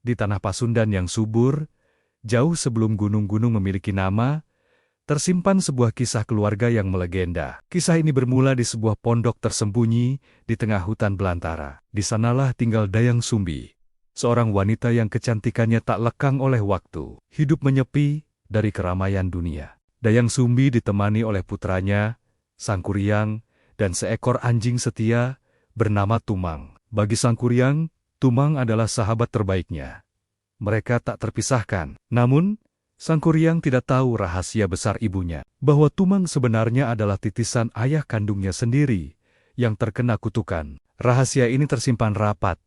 Di tanah Pasundan yang subur, jauh sebelum gunung-gunung memiliki nama, tersimpan sebuah kisah keluarga yang melegenda. Kisah ini bermula di sebuah pondok tersembunyi di tengah hutan belantara. Di sanalah tinggal Dayang Sumbi, seorang wanita yang kecantikannya tak lekang oleh waktu. Hidup menyepi dari keramaian dunia. Dayang Sumbi ditemani oleh putranya, Sangkuriang, dan seekor anjing setia bernama Tumang. Bagi Sangkuriang, Tumang adalah sahabat terbaiknya. Mereka tak terpisahkan. Namun, Sangkuriang tidak tahu rahasia besar ibunya, bahwa Tumang sebenarnya adalah titisan ayah kandungnya sendiri yang terkena kutukan. Rahasia ini tersimpan rapat,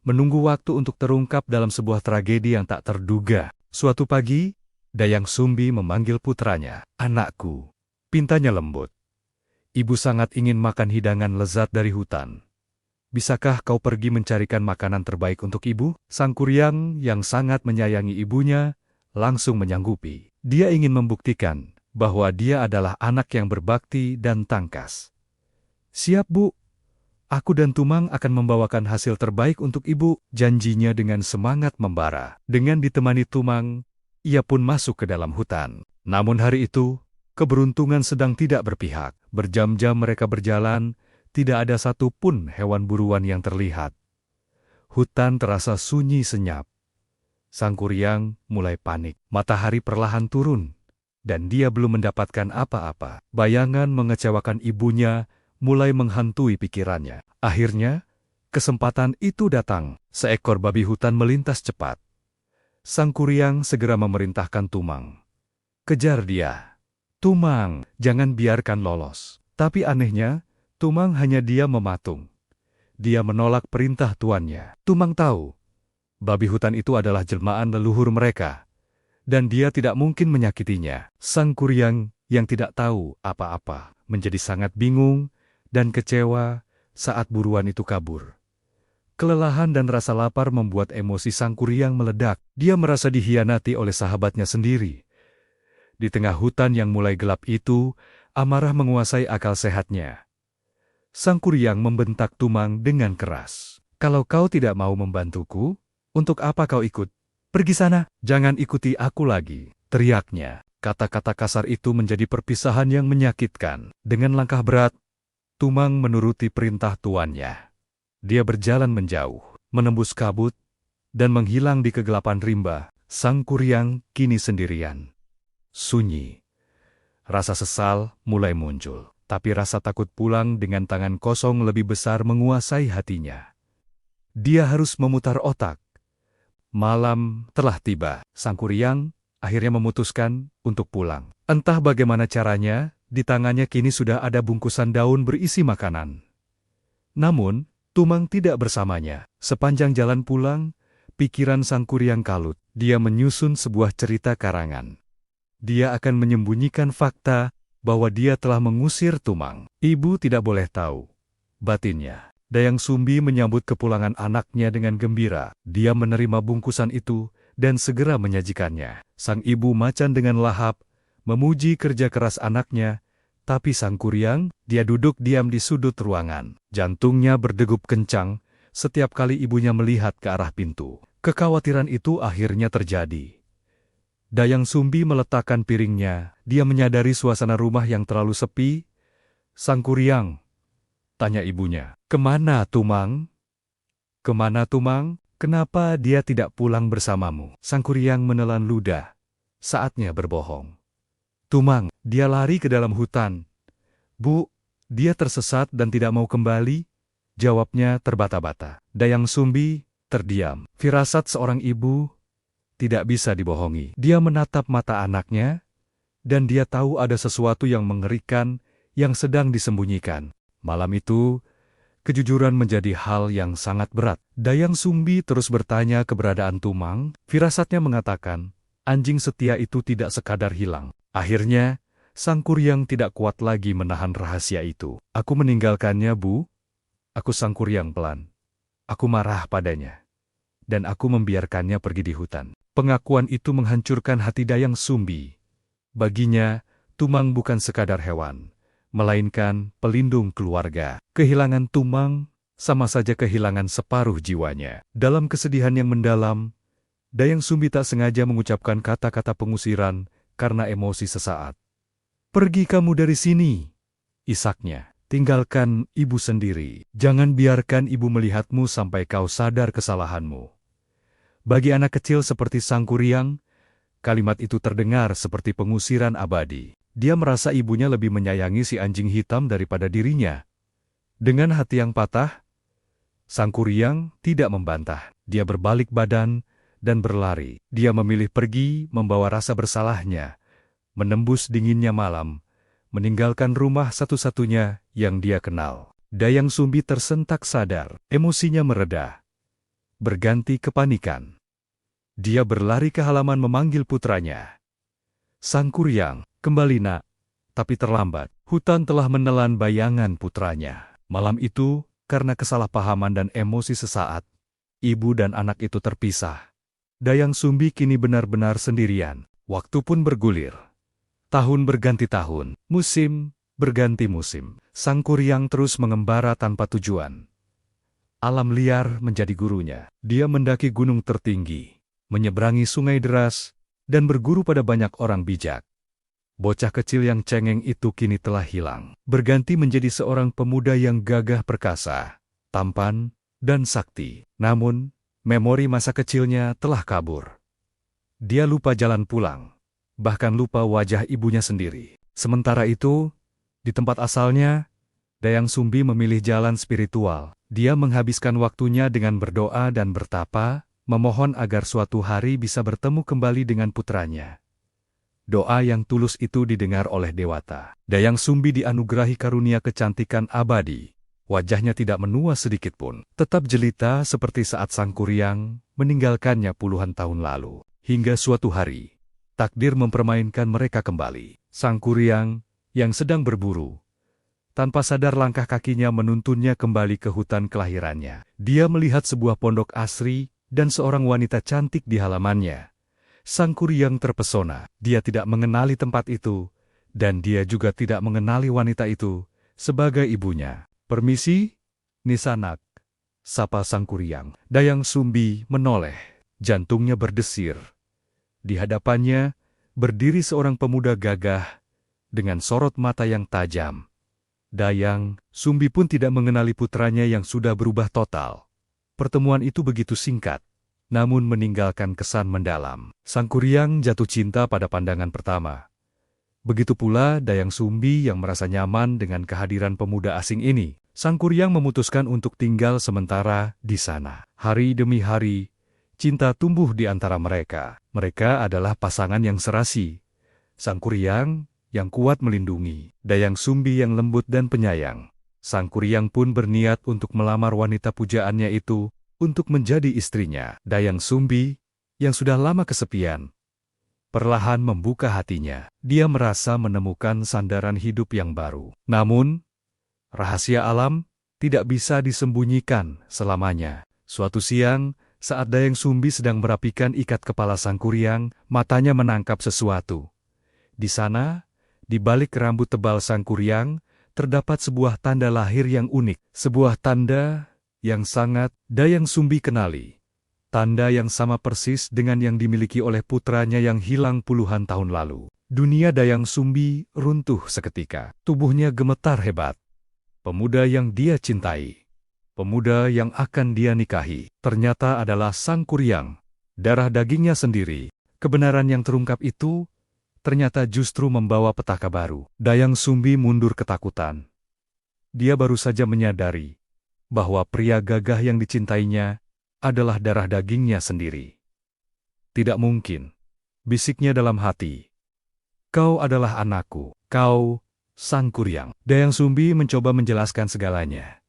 menunggu waktu untuk terungkap dalam sebuah tragedi yang tak terduga. Suatu pagi, Dayang Sumbi memanggil putranya. "Anakku," pintanya lembut. "Ibu sangat ingin makan hidangan lezat dari hutan. Bisakah kau pergi mencarikan makanan terbaik untuk ibu?" Sangkuriang yang sangat menyayangi ibunya langsung menyanggupi. Dia ingin membuktikan bahwa dia adalah anak yang berbakti dan tangkas. "Siap, Bu. Aku dan Tumang akan membawakan hasil terbaik untuk ibu," janjinya dengan semangat membara. Dengan ditemani Tumang, ia pun masuk ke dalam hutan. Namun hari itu, keberuntungan sedang tidak berpihak. Berjam-jam mereka berjalan, tidak ada satupun hewan buruan yang terlihat. Hutan terasa sunyi senyap. Sangkuriang mulai panik. Matahari perlahan turun, dan dia belum mendapatkan apa-apa. Bayangan mengecewakan ibunya mulai menghantui pikirannya. Akhirnya, kesempatan itu datang. Seekor babi hutan melintas cepat. Sangkuriang segera memerintahkan Tumang, "Kejar dia. Tumang, jangan biarkan lolos." Tapi anehnya, Tumang hanya diam mematung. Dia menolak perintah tuannya. Tumang tahu, babi hutan itu adalah jelmaan leluhur mereka, dan dia tidak mungkin menyakitinya. Sangkuriang yang tidak tahu apa-apa menjadi sangat bingung dan kecewa saat buruan itu kabur. Kelelahan dan rasa lapar membuat emosi Sangkuriang meledak. Dia merasa dikhianati oleh sahabatnya sendiri. Di tengah hutan yang mulai gelap itu, amarah menguasai akal sehatnya. Sangkuriang membentak Tumang dengan keras. "Kalau kau tidak mau membantuku, untuk apa kau ikut? Pergi sana, jangan ikuti aku lagi," teriaknya. Kata-kata kasar itu menjadi perpisahan yang menyakitkan. Dengan langkah berat, Tumang menuruti perintah tuannya. Dia berjalan menjauh, menembus kabut, dan menghilang di kegelapan rimba. Sangkuriang kini sendirian. Sunyi. Rasa sesal mulai muncul. Tapi rasa takut pulang dengan tangan kosong lebih besar menguasai hatinya. Dia harus memutar otak. Malam telah tiba. Sangkuriang akhirnya memutuskan untuk pulang. Entah bagaimana caranya, di tangannya kini sudah ada bungkusan daun berisi makanan. Namun, Tumang tidak bersamanya. Sepanjang jalan pulang, pikiran Sangkuriang kalut. Dia menyusun sebuah cerita karangan. Dia akan menyembunyikan fakta bahwa dia telah mengusir Tumang. Ibu tidak boleh tahu, batinnya. Dayang Sumbi menyambut kepulangan anaknya dengan gembira. Dia menerima bungkusan itu dan segera menyajikannya. Sang ibu macan dengan lahap, memuji kerja keras anaknya, tapi Sangkuriang, dia duduk diam di sudut ruangan. Jantungnya berdegup kencang setiap kali ibunya melihat ke arah pintu. Kekhawatiran itu akhirnya terjadi. Dayang Sumbi meletakkan piringnya. Dia menyadari suasana rumah yang terlalu sepi. "Sangkuriang," tanya ibunya, "kemana Tumang? Kemana Tumang? Kenapa dia tidak pulang bersamamu?" Sangkuriang menelan ludah. Saatnya berbohong. "Tumang, dia lari ke dalam hutan. Bu, dia tersesat dan tidak mau kembali," jawabnya terbata-bata. Dayang Sumbi terdiam. Firasat seorang ibu tidak bisa dibohongi. Dia menatap mata anaknya, dan dia tahu ada sesuatu yang mengerikan yang sedang disembunyikan. Malam itu, kejujuran menjadi hal yang sangat berat. Dayang Sumbi terus bertanya keberadaan Tumang. Firasatnya mengatakan, anjing setia itu tidak sekadar hilang. Akhirnya, Sangkuriang tidak kuat lagi menahan rahasia itu. "Aku meninggalkannya, Bu. Aku Sangkuriang pelan. Aku marah padanya. Dan aku membiarkannya pergi di hutan." Pengakuan itu menghancurkan hati Dayang Sumbi. Baginya, Tumang bukan sekadar hewan, melainkan pelindung keluarga. Kehilangan Tumang sama saja kehilangan separuh jiwanya. Dalam kesedihan yang mendalam, Dayang Sumbi tak sengaja mengucapkan kata-kata pengusiran karena emosi sesaat. "Pergi kamu dari sini," isaknya. "Tinggalkan ibu sendiri. Jangan biarkan ibu melihatmu sampai kau sadar kesalahanmu." Bagi anak kecil seperti Sangkuriang, kalimat itu terdengar seperti pengusiran abadi. Dia merasa ibunya lebih menyayangi si anjing hitam daripada dirinya. Dengan hati yang patah, Sangkuriang tidak membantah. Dia berbalik badan dan berlari. Dia memilih pergi membawa rasa bersalahnya, menembus dinginnya malam, meninggalkan rumah satu-satunya yang dia kenal. Dayang Sumbi tersentak sadar, emosinya mereda, berganti kepanikan. Dia berlari ke halaman memanggil putranya. "Sangkuriang, kembali nak." Tapi terlambat. Hutan telah menelan bayangan putranya. Malam itu, karena kesalahpahaman dan emosi sesaat, ibu dan anak itu terpisah. Dayang Sumbi kini benar-benar sendirian. Waktu pun bergulir. Tahun berganti tahun, musim berganti musim. Sangkuriang terus mengembara tanpa tujuan. Alam liar menjadi gurunya. Dia mendaki gunung tertinggi, menyeberangi sungai deras, dan berguru pada banyak orang bijak. Bocah kecil yang cengeng itu kini telah hilang, berganti menjadi seorang pemuda yang gagah perkasa, tampan, dan sakti. Namun, memori masa kecilnya telah kabur. Dia lupa jalan pulang, bahkan lupa wajah ibunya sendiri. Sementara itu, di tempat asalnya, Dayang Sumbi memilih jalan spiritual. Dia menghabiskan waktunya dengan berdoa dan bertapa, memohon agar suatu hari bisa bertemu kembali dengan putranya. Doa yang tulus itu didengar oleh dewata. Dayang Sumbi dianugerahi karunia kecantikan abadi. Wajahnya tidak menua sedikitpun, tetap jelita seperti saat Sangkuriang meninggalkannya puluhan tahun lalu. Hingga suatu hari, takdir mempermainkan mereka kembali. Sangkuriang yang sedang berburu, tanpa sadar langkah kakinya menuntunnya kembali ke hutan kelahirannya. Dia melihat sebuah pondok asri dan seorang wanita cantik di halamannya. Sangkuriang terpesona. Dia tidak mengenali tempat itu, dan dia juga tidak mengenali wanita itu sebagai ibunya. "Permisi, Nisanak," sapa Sangkuriang. Dayang Sumbi menoleh, jantungnya berdesir. Di hadapannya berdiri seorang pemuda gagah dengan sorot mata yang tajam. Dayang Sumbi pun tidak mengenali putranya yang sudah berubah total. Pertemuan itu begitu singkat, namun meninggalkan kesan mendalam. Sangkuriang jatuh cinta pada pandangan pertama. Begitu pula Dayang Sumbi yang merasa nyaman dengan kehadiran pemuda asing ini. Sangkuriang memutuskan untuk tinggal sementara di sana. Hari demi hari, cinta tumbuh di antara mereka. Mereka adalah pasangan yang serasi. Sangkuriang yang kuat melindungi, Dayang Sumbi yang lembut dan penyayang. Sangkuriang pun berniat untuk melamar wanita pujaannya itu untuk menjadi istrinya. Dayang Sumbi, yang sudah lama kesepian, perlahan membuka hatinya. Dia merasa menemukan sandaran hidup yang baru. Namun, rahasia alam tidak bisa disembunyikan selamanya. Suatu siang, saat Dayang Sumbi sedang merapikan ikat kepala Sangkuriang, matanya menangkap sesuatu. Di sana, di balik rambut tebal Sangkuriang, terdapat sebuah tanda lahir yang unik. Sebuah tanda yang sangat Dayang Sumbi kenali. Tanda yang sama persis dengan yang dimiliki oleh putranya yang hilang puluhan tahun lalu. Dunia Dayang Sumbi runtuh seketika. Tubuhnya gemetar hebat. Pemuda yang dia cintai, pemuda yang akan dia nikahi, ternyata adalah Sangkuriang, darah dagingnya sendiri. Kebenaran yang terungkap itu ternyata justru membawa petaka baru. Dayang Sumbi mundur ketakutan. Dia baru saja menyadari bahwa pria gagah yang dicintainya adalah darah dagingnya sendiri. "Tidak mungkin," bisiknya dalam hati. "Kau adalah anakku, kau, Sangkuriang." Dayang Sumbi mencoba menjelaskan segalanya.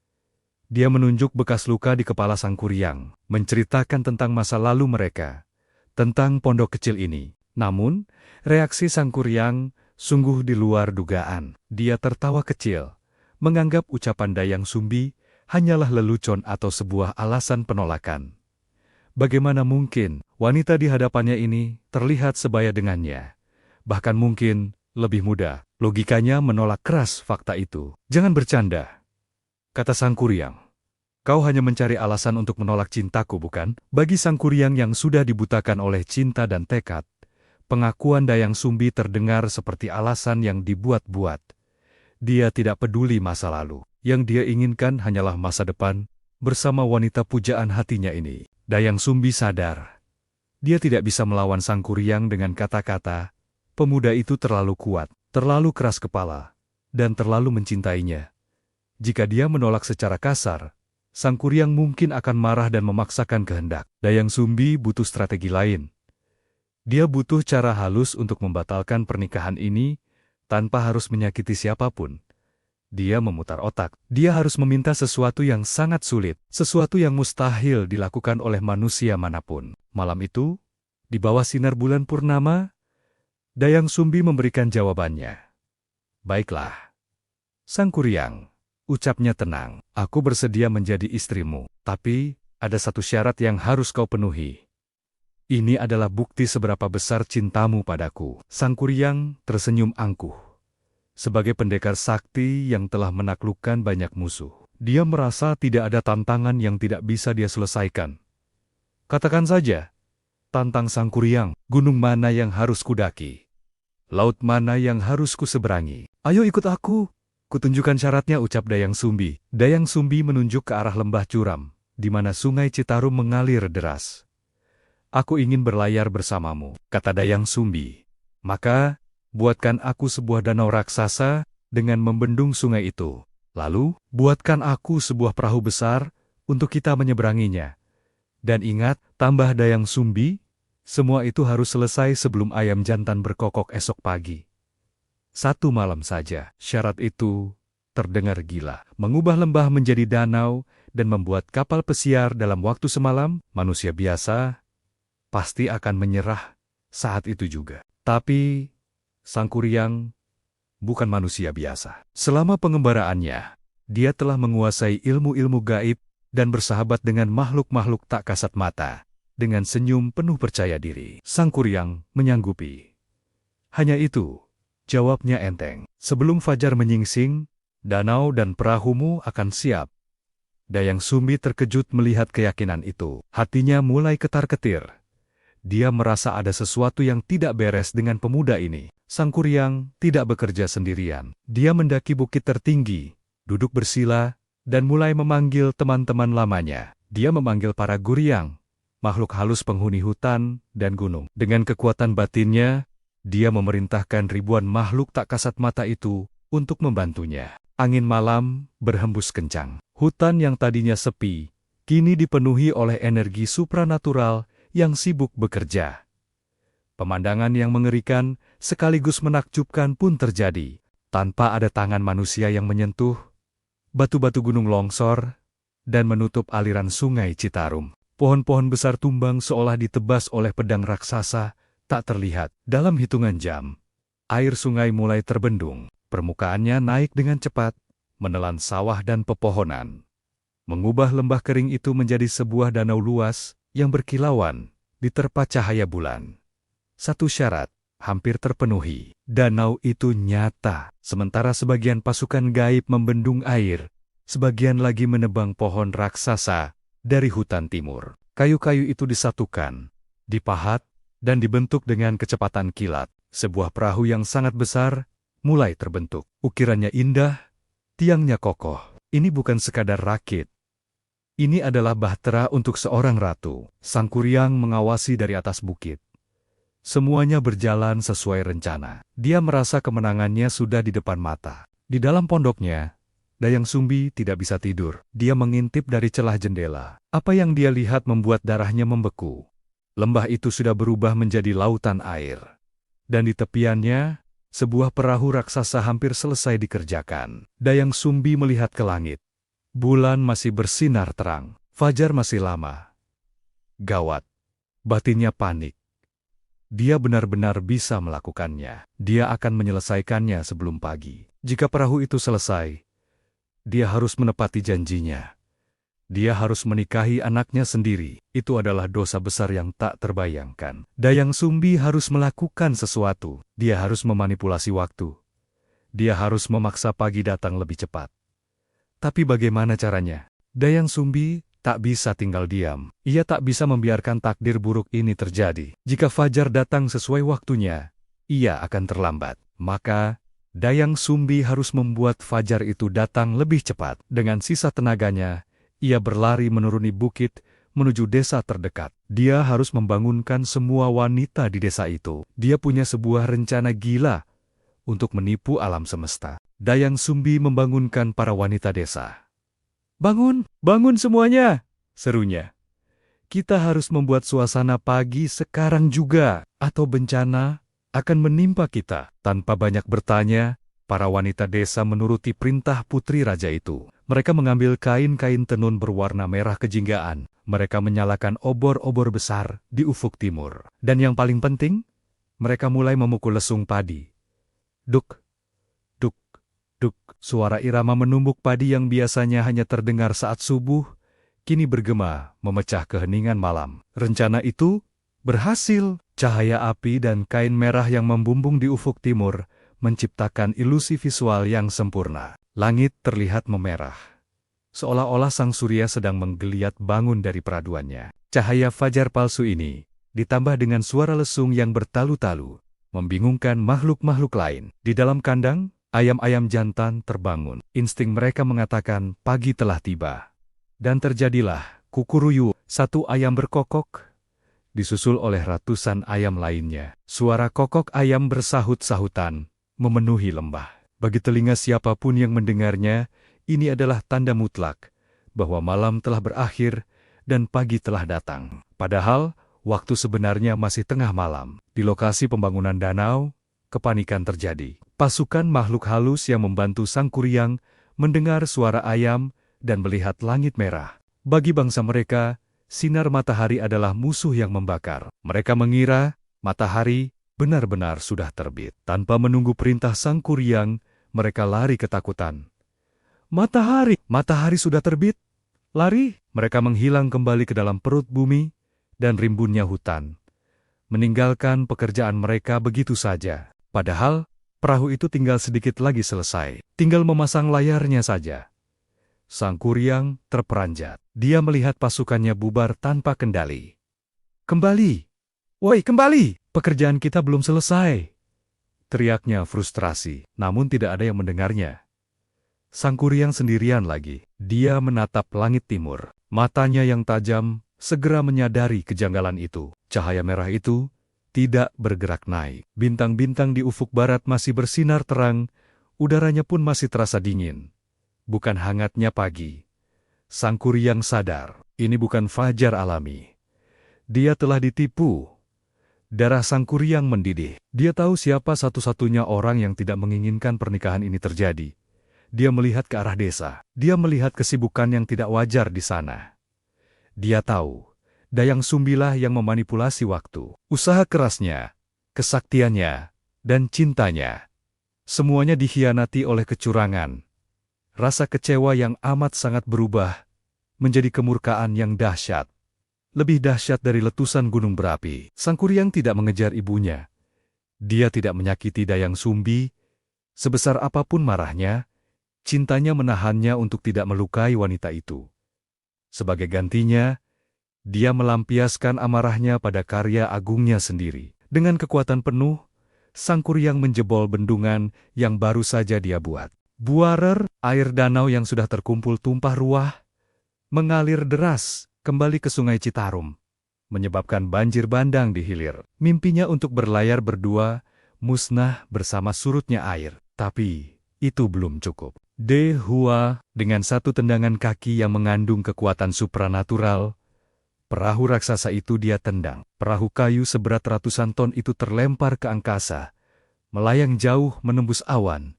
Dia menunjuk bekas luka di kepala Sangkuriang, menceritakan tentang masa lalu mereka, tentang pondok kecil ini. Namun, reaksi Sangkuriang sungguh di luar dugaan. Dia tertawa kecil, menganggap ucapan Dayang Sumbi hanyalah lelucon atau sebuah alasan penolakan. Bagaimana mungkin wanita di hadapannya ini terlihat sebaya dengannya? Bahkan mungkin lebih muda. Logikanya menolak keras fakta itu. "Jangan bercanda," kata Sangkuriang. Kau hanya mencari alasan untuk menolak cintaku, bukan? Bagi Sang Kuryang yang sudah dibutakan oleh cinta dan tekad, pengakuan Dayang Sumbi terdengar seperti alasan yang dibuat-buat. Dia tidak peduli masa lalu. Yang dia inginkan hanyalah masa depan bersama wanita pujaan hatinya ini. Dayang Sumbi sadar. Dia tidak bisa melawan Sang Kuryang dengan kata-kata. Pemuda itu terlalu kuat, terlalu keras kepala, dan terlalu mencintainya. Jika dia menolak secara kasar, Sang Kuryang mungkin akan marah dan memaksakan kehendak. Dayang Sumbi butuh strategi lain. Dia butuh cara halus untuk membatalkan pernikahan ini tanpa harus menyakiti siapapun. Dia memutar otak. Dia harus meminta sesuatu yang sangat sulit, sesuatu yang mustahil dilakukan oleh manusia manapun. Malam itu, di bawah sinar bulan purnama, Dayang Sumbi memberikan jawabannya. Baiklah, Sang Kuryang, ucapnya tenang. Aku bersedia menjadi istrimu, tapi ada satu syarat yang harus kau penuhi. Ini adalah bukti seberapa besar cintamu padaku. Sang Kuryang tersenyum angkuh. Sebagai pendekar sakti yang telah menaklukkan banyak musuh, dia merasa tidak ada tantangan yang tidak bisa dia selesaikan. Katakan saja, tantang Sang Kuryang, gunung mana yang harus kudaki? Laut mana yang harus kuseberangi? Ayo ikut aku. Kutunjukkan syaratnya, ucap Dayang Sumbi. Dayang Sumbi menunjuk ke arah lembah curam, di mana sungai Citarum mengalir deras. Aku ingin berlayar bersamamu, kata Dayang Sumbi. Maka, buatkan aku sebuah danau raksasa dengan membendung sungai itu. Lalu, buatkan aku sebuah perahu besar untuk kita menyeberanginya. Dan ingat, tambah Dayang Sumbi, semua itu harus selesai sebelum ayam jantan berkokok esok pagi. 1 malam saja. Syarat itu terdengar gila. Mengubah lembah menjadi danau dan membuat kapal pesiar dalam waktu semalam, manusia biasa pasti akan menyerah saat itu juga. Tapi Sang Kuryang bukan manusia biasa. Selama pengembaraannya, dia telah menguasai ilmu-ilmu gaib dan bersahabat dengan makhluk-makhluk tak kasat mata. Dengan senyum penuh percaya diri, Sang Kuryang menyanggupi. Hanya itu, jawabnya enteng. Sebelum fajar menyingsing, danau dan perahumu akan siap. Dayang Sumbi terkejut melihat keyakinan itu. Hatinya mulai ketar-ketir. Dia merasa ada sesuatu yang tidak beres dengan pemuda ini. Sang Kuryang tidak bekerja sendirian. Dia mendaki bukit tertinggi, duduk bersila, dan mulai memanggil teman-teman lamanya. Dia memanggil para guryang, makhluk halus penghuni hutan dan gunung. Dengan kekuatan batinnya, dia memerintahkan ribuan makhluk tak kasat mata itu untuk membantunya. Angin malam berhembus kencang. Hutan yang tadinya sepi, kini dipenuhi oleh energi supranatural yang sibuk bekerja. Pemandangan yang mengerikan sekaligus menakjubkan pun terjadi. Tanpa ada tangan manusia yang menyentuh, batu-batu gunung longsor dan menutup aliran sungai Citarum. Pohon-pohon besar tumbang seolah ditebas oleh pedang raksasa. Tak terlihat. Dalam hitungan jam, air sungai mulai terbendung. Permukaannya naik dengan cepat, menelan sawah dan pepohonan. Mengubah lembah kering itu menjadi sebuah danau luas yang berkilauan, diterpa cahaya bulan. Satu syarat hampir terpenuhi. Danau itu nyata, sementara sebagian pasukan gaib membendung air, sebagian lagi menebang pohon raksasa dari hutan timur. Kayu-kayu itu disatukan, dipahat, dan dibentuk dengan kecepatan kilat. Sebuah perahu yang sangat besar mulai terbentuk. Ukirannya indah, tiangnya kokoh. Ini bukan sekadar rakit. Ini adalah bahtera untuk seorang ratu. Sang Kuryang mengawasi dari atas bukit. Semuanya berjalan sesuai rencana. Dia merasa kemenangannya sudah di depan mata. Di dalam pondoknya, Dayang Sumbi tidak bisa tidur. Dia mengintip dari celah jendela. Apa yang dia lihat membuat darahnya membeku. Lembah itu sudah berubah menjadi lautan air. Dan di tepiannya, sebuah perahu raksasa hampir selesai dikerjakan. Dayang Sumbi melihat ke langit. Bulan masih bersinar terang. Fajar masih lama. Gawat. Batinnya panik. Dia benar-benar bisa melakukannya. Dia akan menyelesaikannya sebelum pagi. Jika perahu itu selesai, dia harus menepati janjinya. Dia harus menikahi anaknya sendiri. Itu adalah dosa besar yang tak terbayangkan. Dayang Sumbi harus melakukan sesuatu. Dia harus memanipulasi waktu. Dia harus memaksa pagi datang lebih cepat. Tapi bagaimana caranya? Dayang Sumbi tak bisa tinggal diam. Ia tak bisa membiarkan takdir buruk ini terjadi. Jika fajar datang sesuai waktunya, ia akan terlambat. Maka, Dayang Sumbi harus membuat fajar itu datang lebih cepat. Dengan sisa tenaganya, ia berlari menuruni bukit menuju desa terdekat. Dia harus membangunkan semua wanita di desa itu. Dia punya sebuah rencana gila untuk menipu alam semesta. Dayang Sumbi membangunkan para wanita desa. "Bangun, bangun semuanya!" serunya. "Kita harus membuat suasana pagi sekarang juga, atau bencana akan menimpa kita." Tanpa banyak bertanya, para wanita desa menuruti perintah putri raja itu. Mereka mengambil kain-kain tenun berwarna merah kejinggaan. Mereka menyalakan obor-obor besar di ufuk timur. Dan yang paling penting, mereka mulai memukul lesung padi. Duk, duk, duk. Suara irama menumbuk padi yang biasanya hanya terdengar saat subuh, kini bergema memecah keheningan malam. Rencana itu berhasil. Cahaya api dan kain merah yang membumbung di ufuk timur menciptakan ilusi visual yang sempurna. Langit terlihat memerah, seolah-olah sang surya sedang menggeliat bangun dari peraduannya. Cahaya fajar palsu ini, ditambah dengan suara lesung yang bertalu-talu, membingungkan makhluk-makhluk lain. Di dalam kandang, ayam-ayam jantan terbangun. Insting mereka mengatakan pagi telah tiba. Dan terjadilah kukuruyu. Satu ayam berkokok, disusul oleh ratusan ayam lainnya. Suara kokok ayam bersahut-sahutan memenuhi lembah. Bagi telinga siapapun yang mendengarnya, ini adalah tanda mutlak bahwa malam telah berakhir dan pagi telah datang. Padahal, waktu sebenarnya masih tengah malam. Di lokasi pembangunan danau, kepanikan terjadi. Pasukan makhluk halus yang membantu Sang Kuryang mendengar suara ayam dan melihat langit merah. Bagi bangsa mereka, sinar matahari adalah musuh yang membakar. Mereka mengira matahari benar-benar sudah terbit. Tanpa menunggu perintah Sang Kuryang, mereka lari ketakutan. "Matahari! Matahari sudah terbit! Lari!" Mereka menghilang kembali ke dalam perut bumi dan rimbunnya hutan, meninggalkan pekerjaan mereka begitu saja. Padahal, perahu itu tinggal sedikit lagi selesai. Tinggal memasang layarnya saja. Sang Kuryang terperanjat. Dia melihat pasukannya bubar tanpa kendali. "Kembali! Woi, kembali! Pekerjaan kita belum selesai!" teriaknya frustrasi, namun tidak ada yang mendengarnya. Sang Kuryang sendirian lagi. Dia menatap langit timur. Matanya yang tajam segera menyadari kejanggalan itu. Cahaya merah itu tidak bergerak naik. Bintang-bintang di ufuk barat masih bersinar terang, udaranya pun masih terasa dingin. Bukan hangatnya pagi. Sang Kuryang sadar, ini bukan fajar alami. Dia telah ditipu. Darah Sang Kuryang mendidih. Dia tahu siapa satu-satunya orang yang tidak menginginkan pernikahan ini terjadi. Dia melihat ke arah desa. Dia melihat kesibukan yang tidak wajar di sana. Dia tahu, Dayang Sumbilah yang memanipulasi waktu. Usaha kerasnya, kesaktiannya, dan cintanya. Semuanya dikhianati oleh kecurangan. Rasa kecewa yang amat sangat berubah menjadi kemurkaan yang dahsyat. Lebih dahsyat dari letusan gunung berapi. Sang Kuryang tidak mengejar ibunya. Dia tidak menyakiti Dayang Sumbi. Sebesar apapun marahnya, cintanya menahannya untuk tidak melukai wanita itu. Sebagai gantinya, dia melampiaskan amarahnya pada karya agungnya sendiri. Dengan kekuatan penuh, Sang Kuryang menjebol bendungan yang baru saja dia buat. Buarer, air danau yang sudah terkumpul tumpah ruah, mengalir deras kembali ke Sungai Citarum, menyebabkan banjir bandang di hilir. Mimpinya untuk berlayar berdua musnah bersama surutnya air. Tapi itu belum cukup. De Hua, dengan satu tendangan kaki yang mengandung kekuatan supranatural, perahu raksasa itu dia tendang. Perahu kayu seberat ratusan ton itu terlempar ke angkasa, melayang jauh menembus awan,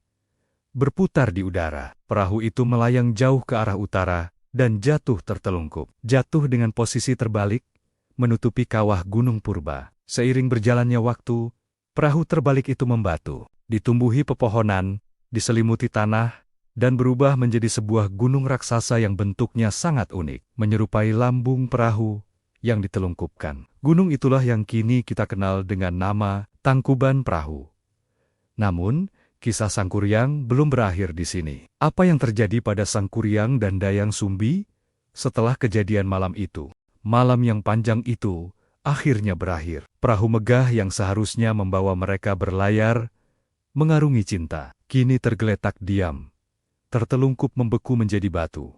berputar di udara. Perahu itu melayang jauh ke arah utara, dan jatuh tertelungkup. Jatuh dengan posisi terbalik, menutupi kawah Gunung Purba. Seiring berjalannya waktu, perahu terbalik itu membatu, ditumbuhi pepohonan, diselimuti tanah, dan berubah menjadi sebuah gunung raksasa yang bentuknya sangat unik, menyerupai lambung perahu yang ditelungkupkan. Gunung itulah yang kini kita kenal dengan nama Tangkuban Perahu. Namun, kisah Sang Kuryang belum berakhir di sini. Apa yang terjadi pada Sang Kuryang dan Dayang Sumbi Setelah kejadian malam itu, malam yang panjang itu akhirnya berakhir. Perahu megah yang seharusnya membawa mereka berlayar, mengarungi cinta, kini tergeletak diam, tertelungkup membeku menjadi batu.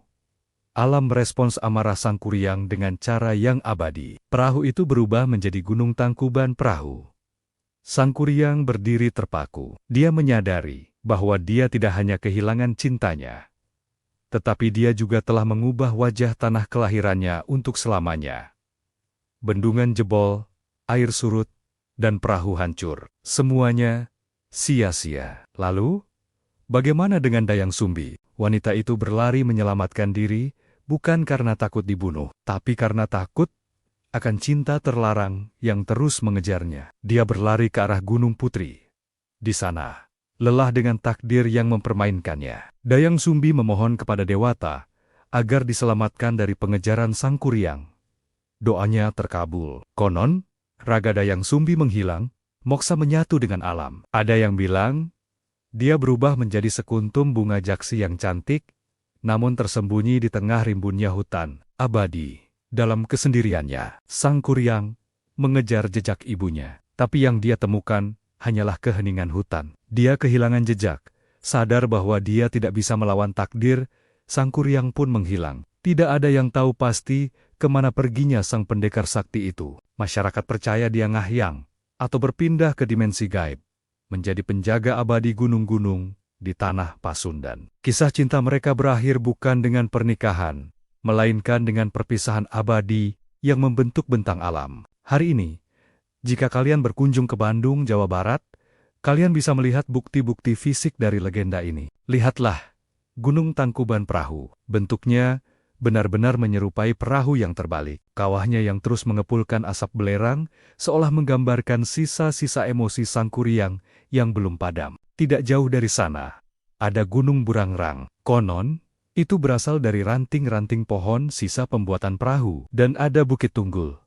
Alam merespons amarah Sang Kuryang dengan cara yang abadi. Perahu itu berubah menjadi gunung Tangkuban Perahu. Sang Kuryang berdiri terpaku. Dia menyadari bahwa dia tidak hanya kehilangan cintanya, tetapi dia juga telah mengubah wajah tanah kelahirannya untuk selamanya. Bendungan jebol, air surut, dan perahu hancur. Semuanya sia-sia. Lalu, bagaimana dengan Dayang Sumbi? Wanita itu berlari menyelamatkan diri, bukan karena takut dibunuh, tapi karena takut akan cinta terlarang yang terus mengejarnya. Dia berlari ke arah Gunung Putri. Di sana, lelah dengan takdir yang mempermainkannya, Dayang Sumbi memohon kepada Dewata agar diselamatkan dari pengejaran Sang Kuryang. Doanya terkabul. Konon, raga Dayang Sumbi menghilang, moksa menyatu dengan alam. Ada yang bilang, dia berubah menjadi sekuntum bunga jaksi yang cantik, namun tersembunyi di tengah rimbunnya hutan abadi. Dalam kesendiriannya, Sang Kuryang mengejar jejak ibunya, tapi yang dia temukan hanyalah keheningan hutan. Dia kehilangan jejak, sadar bahwa dia tidak bisa melawan takdir. Sang Kuryang pun menghilang. Tidak ada yang tahu pasti kemana perginya sang pendekar sakti itu. Masyarakat percaya dia ngahyang atau berpindah ke dimensi gaib, menjadi penjaga abadi gunung-gunung di tanah Pasundan. Kisah cinta mereka berakhir bukan dengan pernikahan, melainkan dengan perpisahan abadi yang membentuk bentang alam. Hari ini, jika kalian berkunjung ke Bandung, Jawa Barat, kalian bisa melihat bukti-bukti fisik dari legenda ini. Lihatlah, Gunung Tangkuban Perahu. Bentuknya benar-benar menyerupai perahu yang terbalik. Kawahnya yang terus mengepulkan asap belerang, seolah menggambarkan sisa-sisa emosi Sang Kuryang yang belum padam. Tidak jauh dari sana, ada Gunung Burangrang. Konon, itu berasal dari ranting-ranting pohon sisa pembuatan perahu. Dan ada Bukit Tunggul,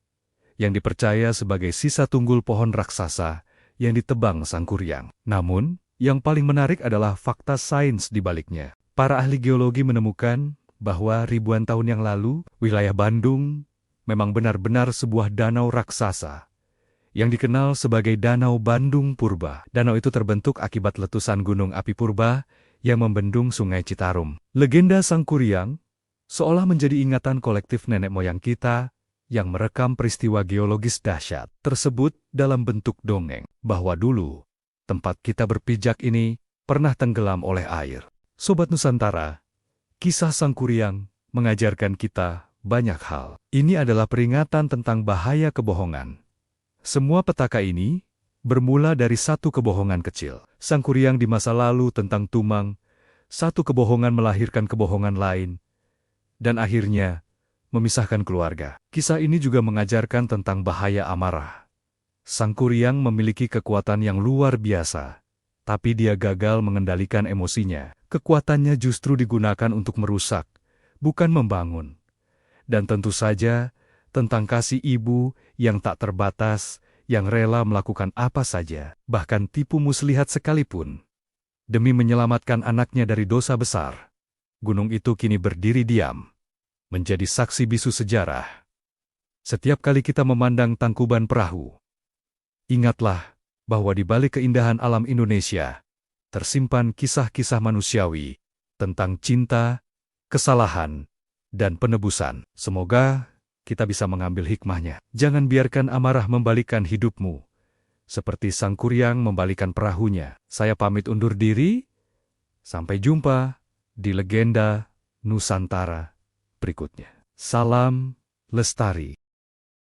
yang dipercaya sebagai sisa tunggul pohon raksasa yang ditebang Sang Kuryang. Namun, yang paling menarik adalah fakta sains di baliknya. Para ahli geologi menemukan bahwa ribuan tahun yang lalu, wilayah Bandung memang benar-benar sebuah danau raksasa yang dikenal sebagai Danau Bandung Purba. Danau itu terbentuk akibat letusan gunung api purba yang membendung Sungai Citarum. Legenda Sang Kuryang seolah menjadi ingatan kolektif nenek moyang kita yang merekam peristiwa geologis dahsyat tersebut dalam bentuk dongeng, bahwa dulu tempat kita berpijak ini pernah tenggelam oleh air. Sobat Nusantara, kisah Sang Kuryang mengajarkan kita banyak hal. Ini adalah peringatan tentang bahaya kebohongan. Semua petaka ini bermula dari satu kebohongan kecil. Sang Kuryang di masa lalu tentang Tumang, satu kebohongan melahirkan kebohongan lain, dan akhirnya memisahkan keluarga. Kisah ini juga mengajarkan tentang bahaya amarah. Sang Kuryang memiliki kekuatan yang luar biasa, tapi dia gagal mengendalikan emosinya. Kekuatannya justru digunakan untuk merusak, bukan membangun. Dan tentu saja, tentang kasih ibu yang tak terbatas, yang rela melakukan apa saja, bahkan tipu muslihat sekalipun, demi menyelamatkan anaknya dari dosa besar. Gunung itu kini berdiri diam, menjadi saksi bisu sejarah. Setiap kali kita memandang Tangkuban Perahu, ingatlah bahwa di balik keindahan alam Indonesia, tersimpan kisah-kisah manusiawi tentang cinta, kesalahan, dan penebusan. Semoga kita bisa mengambil hikmahnya. Jangan biarkan amarah membalikkan hidupmu, seperti Sang Kuryang membalikan perahunya. Saya pamit undur diri, sampai jumpa di legenda Nusantara berikutnya. Salam Lestari.